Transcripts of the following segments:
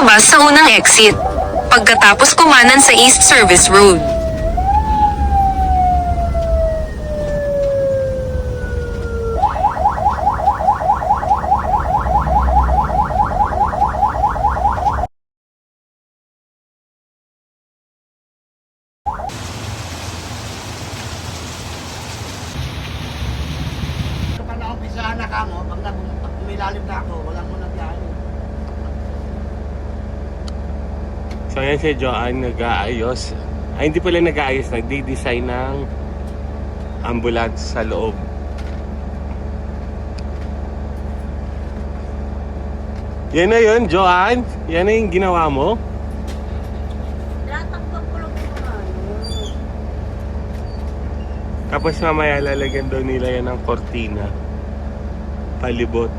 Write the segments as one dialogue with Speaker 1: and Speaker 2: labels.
Speaker 1: lumabas sa unang exit, pagkatapos kumanan sa East Service Road.
Speaker 2: Kapag naumpisahan na ka mo, pag umilalim na ako, walang mo biyahe.
Speaker 3: So yan si Joanne nag-aayos. Ay hindi pala nag-aayos, nagdi-design ng ambulance sa loob. Yan na yun, Joanne. Yan na yung ginawa mo.
Speaker 4: Latakbang ko lang yung
Speaker 3: Tapos mamaya lalagyan daw nila yan ng kortina. Palibot.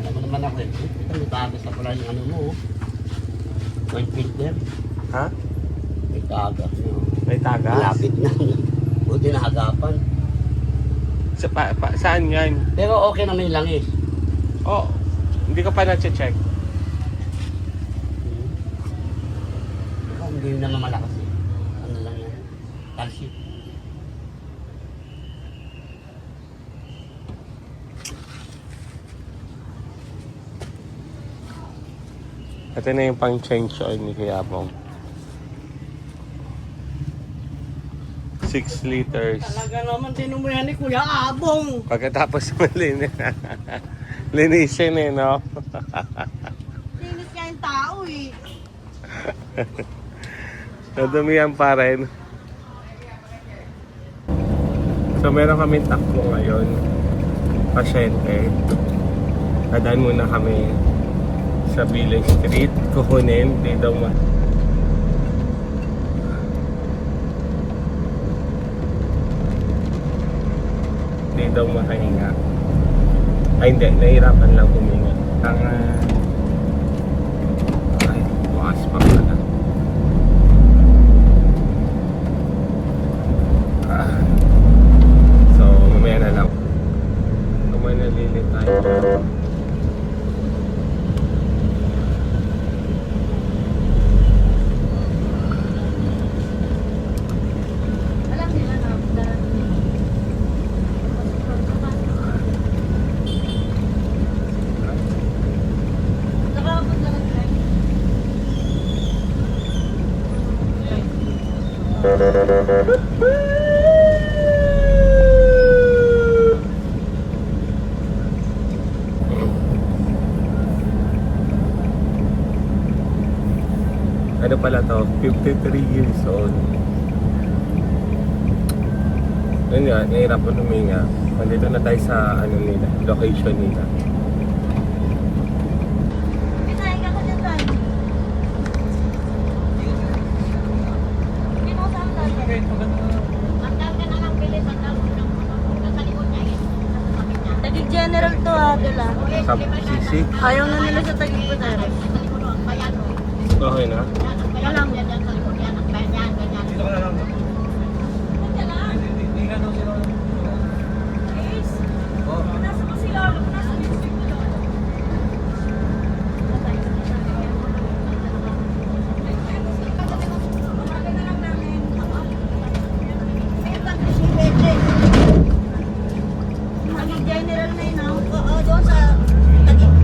Speaker 2: Ano naman ako eh. Ito, may tagas na pala yung ano mo. Oil filter.
Speaker 3: Ha?
Speaker 2: May tagas.
Speaker 3: May tagas?
Speaker 2: Malapit na. Buti na hagapan.
Speaker 3: Saan yan?
Speaker 2: Pero okay na may langis.
Speaker 3: Oh, hindi ka pa na-check.
Speaker 2: Hindi naman malakas eh. Ano lang yan? Calcium.
Speaker 3: Ito na yung pang-change oil ni Kuya Bong. 6 liters.
Speaker 2: Talaga naman mo yan ni Kuya Abong.
Speaker 3: Pagkatapos linisin eh, no?
Speaker 4: Linis niya yung tao eh.
Speaker 3: Nadumihan pa rin. So meron kami takbo ngayon. Pasyente. Dadaan muna kami sa Village Street. Kukunin. Dito daw makahinga. Ay hindi, nahirapan lang huminga. Ay, bukas pa pala. So, mamaya na lang. Kamay nalilin tayo.
Speaker 4: Alam nila na darating yun. Nakakapag lang ang drive.
Speaker 3: Ano pala to? 53 years old. Yun nga, nahirapan huminga. Nandito na tayo sa nila, location nila.
Speaker 4: Kinain ka ko dyan tayo. Hindi mo saan tayo. Magdal ka na lang bilis. Magdal mo lang. Nasa likod niya eh. Nasa sakit niya. Tagig general to ha, Dela.
Speaker 3: Sub CC?
Speaker 4: Ayaw na nila sa Tagig Putares.
Speaker 3: Okay na?
Speaker 4: Alam yan sa likod yan. Ang bayan yan. Ganyan. Dito ka na lang. Nasa ko sila. Nasa music mo doon. Naging general na yun. Oo, doon sa Tagig.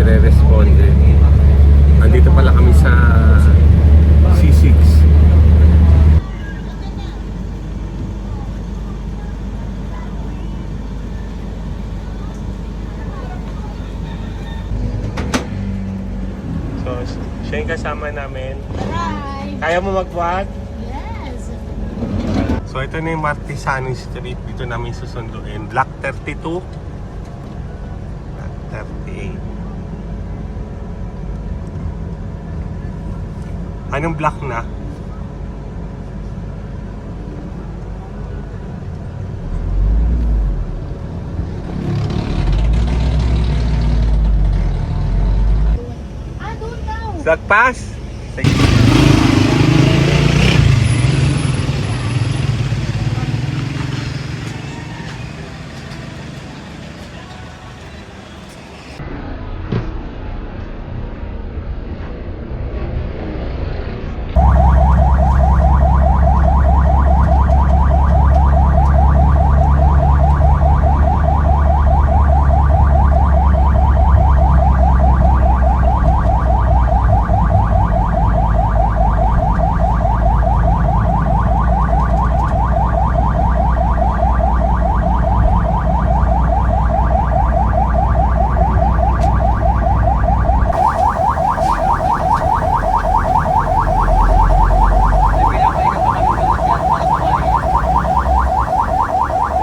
Speaker 3: nire-responde. Andito pala kami sa C6. So, siya yung kasama namin.
Speaker 4: Hi!
Speaker 3: Kaya mo magbuhat?
Speaker 4: Yes!
Speaker 3: So, ito na yung Martisano Street. Dito namin susunduin. Block 32. Block 38. Anong block na?
Speaker 4: Doon daw!
Speaker 3: Lagpas? Sige.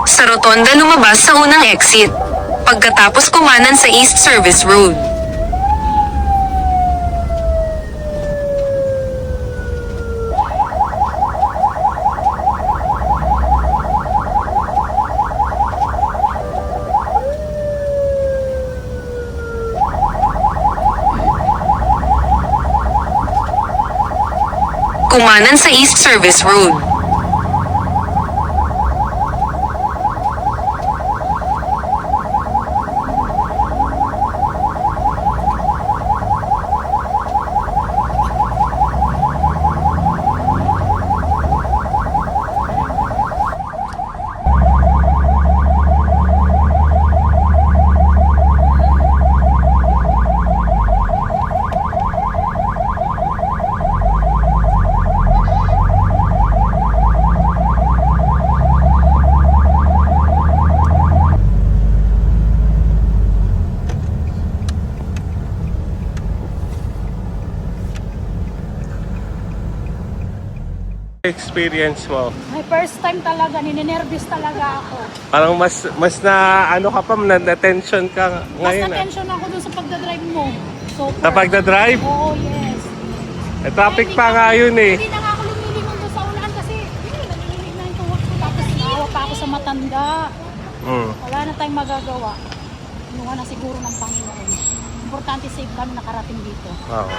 Speaker 1: Sa rotonda lumabas sa unang exit. Pagkatapos kumanan sa East Service Road. Kumanan sa East Service Road.
Speaker 3: Experience mo?
Speaker 4: My first time talaga, ninenervous talaga ako.
Speaker 3: Parang mas na ano ka pa, na-tension ka
Speaker 4: Mas
Speaker 3: ngayon.
Speaker 4: na-tension ako dun sa pagdadrive mo. Super.
Speaker 3: Sa pagdadrive?
Speaker 4: Oo, yes.
Speaker 3: Eh, traffic pa nga yun eh.
Speaker 4: Hindi na nga ako lumilingon doon sa unahan kasi nanginginig na yung tuhod ko. Tapos naawa pa ako sa matanda. Wala na tayong magagawa. Inuha na siguro ng Panginoon. Importante safe kami nakarating dito.
Speaker 3: Oo.